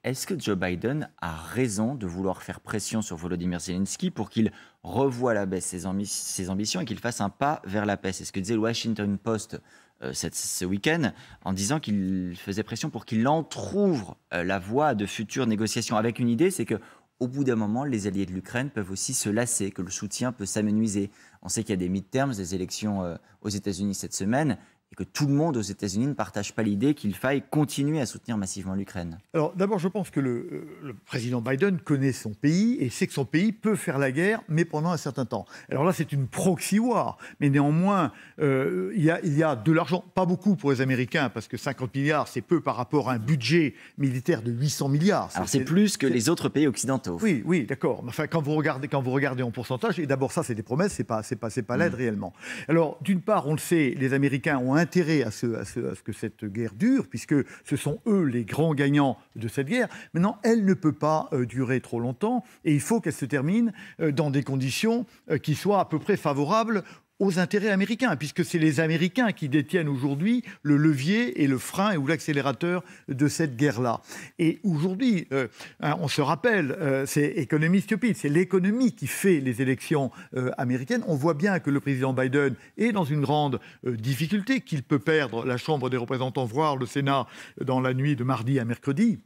est-ce que Joe Biden a raison de vouloir faire pression sur Volodymyr Zelensky pour qu'il revoie à la baisse ses ambitions et qu'il fasse un pas vers la paix? C'est ce que disait le Washington Post ce week-end, en disant qu'il faisait pression pour qu'il entrouvre la voie de futures négociations, avec une idée, c'est que au bout d'un moment, les alliés de l'Ukraine peuvent aussi se lasser, que le soutien peut s'amenuiser. On sait qu'il y a des midterms, des élections aux États-Unis cette semaine, et que tout le monde aux États-Unis ne partage pas l'idée qu'il faille continuer à soutenir massivement l'Ukraine. Alors d'abord, je pense que le président Biden connaît son pays et sait que son pays peut faire la guerre, mais pendant un certain temps. Alors là, c'est une proxy war, mais néanmoins, il y a de l'argent, pas beaucoup pour les Américains, parce que 50 milliards, c'est peu par rapport à un budget militaire de 800 milliards. Alors c'est plus que les autres pays occidentaux. Oui, d'accord. Enfin, quand vous regardez en pourcentage, et d'abord ça, c'est des promesses, c'est pas l'aide réellement. Alors, d'une part, on le sait, les Américains ont intérêt à ce que cette guerre dure, puisque ce sont eux les grands gagnants de cette guerre. Maintenant, elle ne peut pas durer trop longtemps, et il faut qu'elle se termine dans des conditions qui soient à peu près favorables aux intérêts américains, puisque c'est les Américains qui détiennent aujourd'hui le levier et le frein ou l'accélérateur de cette guerre-là. Et aujourd'hui, on se rappelle, c'est Economy Stupid, c'est l'économie qui fait les élections américaines. On voit bien que le président Biden est dans une grande difficulté, qu'il peut perdre la Chambre des représentants, voire le Sénat, dans la nuit de mardi à mercredi.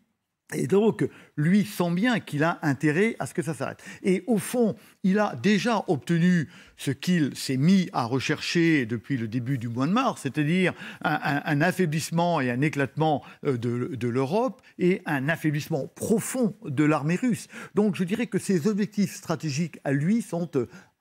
Et donc, lui sent bien qu'il a intérêt à ce que ça s'arrête. Et au fond, il a déjà obtenu ce qu'il s'est mis à rechercher depuis le début du mois de mars, c'est-à-dire un affaiblissement et un éclatement de l'Europe et un affaiblissement profond de l'armée russe. Donc, je dirais que ses objectifs stratégiques à lui sont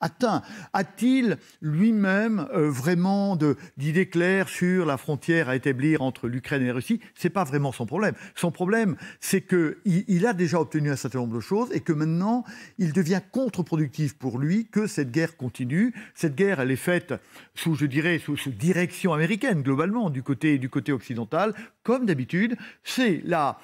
atteints. A-t-il lui-même vraiment d'idées claires sur la frontière à établir entre l'Ukraine et la Russie? C'est pas vraiment son problème. Son problème, c'est qu'il a déjà obtenu un certain nombre de choses et que maintenant, il devient contre-productif pour lui que cette guerre continue. Cette guerre, elle est faite sous direction américaine, globalement, du côté occidental. Comme d'habitude, c'est la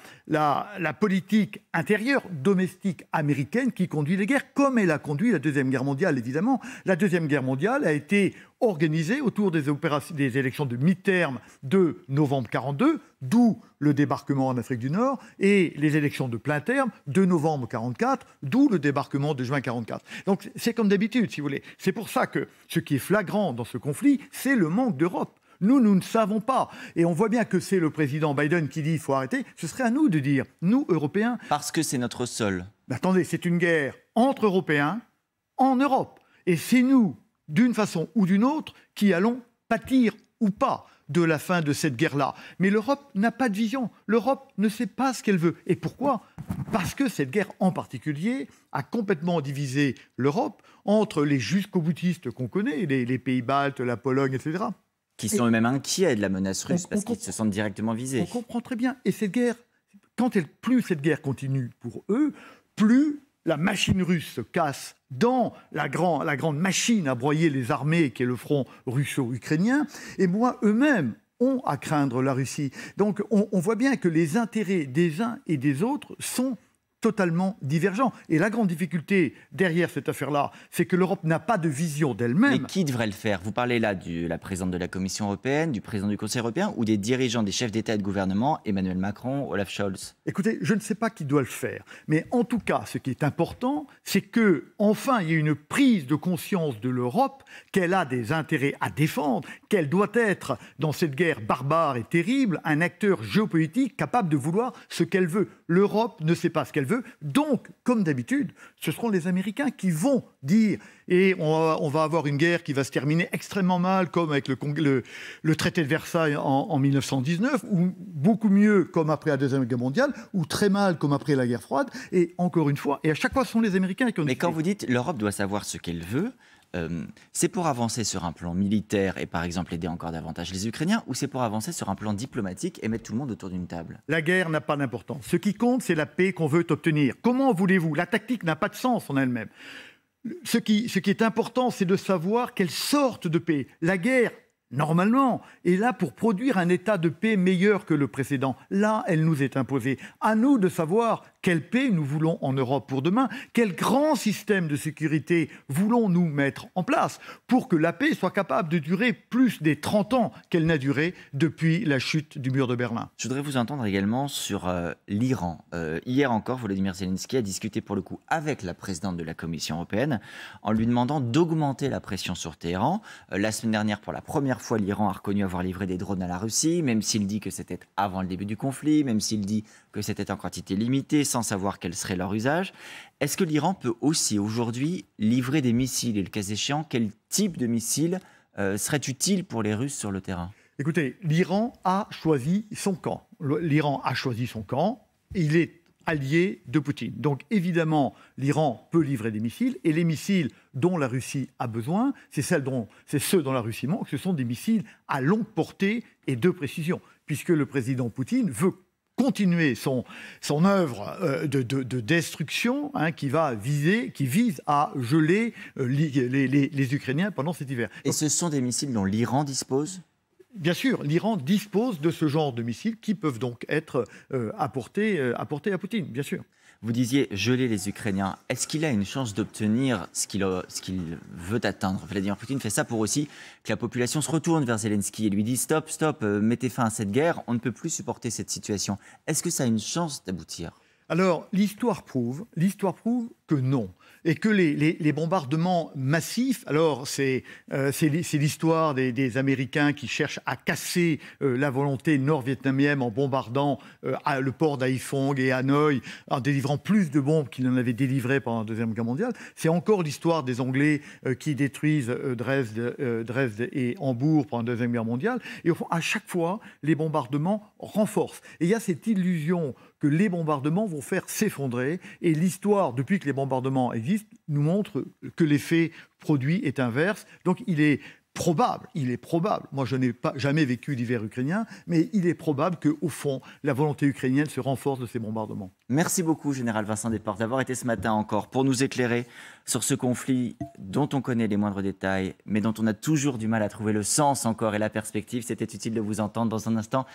politique intérieure, domestique américaine qui conduit les guerres, comme elle a conduit la Deuxième Guerre mondiale, évidemment. La Deuxième Guerre mondiale a été organisée autour des élections de mi-terme de novembre 1942, d'où le débarquement en Afrique du Nord, et les élections de plein terme de novembre 1944, d'où le débarquement de juin 1944. Donc c'est comme d'habitude, si vous voulez. C'est pour ça que ce qui est flagrant dans ce conflit, c'est le manque d'Europe. Nous ne savons pas. Et on voit bien que c'est le président Biden qui dit qu'il faut arrêter. Ce serait à nous de dire, nous, Européens... Parce que c'est notre sol. Mais attendez, c'est une guerre entre Européens, en Europe. Et c'est nous, d'une façon ou d'une autre, qui allons pâtir ou pas de la fin de cette guerre-là. Mais l'Europe n'a pas de vision. L'Europe ne sait pas ce qu'elle veut. Et pourquoi ? Parce que cette guerre en particulier a complètement divisé l'Europe entre les jusqu'au-boutistes qu'on connaît, les pays baltes, la Pologne, etc., qui sont eux-mêmes inquiets de la menace russe parce qu'ils se sentent directement visés. On comprend très bien. Et cette guerre, plus cette guerre continue pour eux, plus la machine russe se casse dans la grande machine à broyer les armées qui est le front russo-ukrainien, et moi, eux-mêmes ont à craindre la Russie. Donc on voit bien que les intérêts des uns et des autres sont totalement divergents. Et la grande difficulté derrière cette affaire-là, c'est que l'Europe n'a pas de vision d'elle-même. Mais qui devrait le faire? Vous parlez là de la présidente de la Commission européenne, du président du Conseil européen ou des dirigeants, des chefs d'État et de gouvernement, Emmanuel Macron, Olaf Scholz? Écoutez, je ne sais pas qui doit le faire. Mais en tout cas, ce qui est important, c'est qu'enfin, il y ait une prise de conscience de l'Europe, qu'elle a des intérêts à défendre, qu'elle doit être, dans cette guerre barbare et terrible, un acteur géopolitique capable de vouloir ce qu'elle veut. L'Europe ne sait pas ce qu'elle veut. Donc, comme d'habitude, ce seront les Américains qui vont dire, et on va avoir une guerre qui va se terminer extrêmement mal, comme avec le traité de Versailles en 1919, ou beaucoup mieux comme après la Deuxième Guerre mondiale, ou très mal comme après la guerre froide. Et encore une fois, et à chaque fois, ce sont les Américains qui ont... Mais quand vous dites l'Europe doit savoir ce qu'elle veut, c'est pour avancer sur un plan militaire et par exemple aider encore davantage les Ukrainiens, ou c'est pour avancer sur un plan diplomatique et mettre tout le monde autour d'une table? La guerre n'a pas d'importance. Ce qui compte, c'est la paix qu'on veut obtenir. Comment voulez-vous? La tactique n'a pas de sens en elle-même. Ce qui est important, c'est de savoir quelle sorte de paix. La guerre, normalement, est là pour produire un état de paix meilleur que le précédent. Là, elle nous est imposée. À nous de savoir quelle paix nous voulons en Europe pour demain, quel grand système de sécurité voulons-nous mettre en place pour que la paix soit capable de durer plus des 30 ans qu'elle n'a duré depuis la chute du mur de Berlin. Je voudrais vous entendre également sur l'Iran. Hier encore, Volodymyr Zelensky a discuté pour le coup avec la présidente de la Commission européenne en lui demandant d'augmenter la pression sur Téhéran. La semaine dernière, pour la première fois, l'Iran a reconnu avoir livré des drones à la Russie, même s'il dit que c'était avant le début du conflit, même s'il dit que c'était en quantité limitée, sans savoir quel serait leur usage. Est-ce que l'Iran peut aussi aujourd'hui livrer des missiles? Et le cas échéant, quel type de missiles serait utile pour les Russes sur le terrain? Écoutez, l'Iran a choisi son camp. L'Iran a choisi son camp. Il est allié de Poutine. Donc évidemment, l'Iran peut livrer des missiles, et les missiles dont la Russie a besoin, c'est ceux dont la Russie manque, ce sont des missiles à longue portée et de précision, puisque le président Poutine veut continuer son œuvre de destruction qui vise à geler les Ukrainiens pendant cet hiver. Et ce sont des missiles dont l'Iran dispose? Bien sûr, l'Iran dispose de ce genre de missiles qui peuvent donc être apportés à Poutine, bien sûr. Vous disiez geler les Ukrainiens. Est-ce qu'il a une chance d'obtenir ce qu'il veut atteindre? Vladimir Poutine fait ça pour aussi que la population se retourne vers Zelensky et lui dit stop, mettez fin à cette guerre, on ne peut plus supporter cette situation. Est-ce que ça a une chance d'aboutir? Alors, l'histoire prouve que non. Et que les bombardements massifs, alors c'est l'histoire des Américains qui cherchent à casser la volonté nord-vietnamienne en bombardant le port d'Haiphong et Hanoï, en délivrant plus de bombes qu'ils n'en avaient délivré pendant la Deuxième Guerre mondiale. C'est encore l'histoire des Anglais qui détruisent Dresde et Hambourg pendant la Deuxième Guerre mondiale. Et au fond, à chaque fois, les bombardements renforcent. Et il y a cette illusion que les bombardements vont faire s'effondrer. Et l'histoire, depuis que les bombardements existent, nous montre que l'effet produit est inverse. Donc il est probable, moi je n'ai jamais vécu l'hiver ukrainien, mais il est probable qu'au fond, la volonté ukrainienne se renforce de ces bombardements. Merci beaucoup, Général Vincent Desportes, d'avoir été ce matin encore pour nous éclairer sur ce conflit dont on connaît les moindres détails, mais dont on a toujours du mal à trouver le sens encore et la perspective. C'était utile de vous entendre. Dans un instant,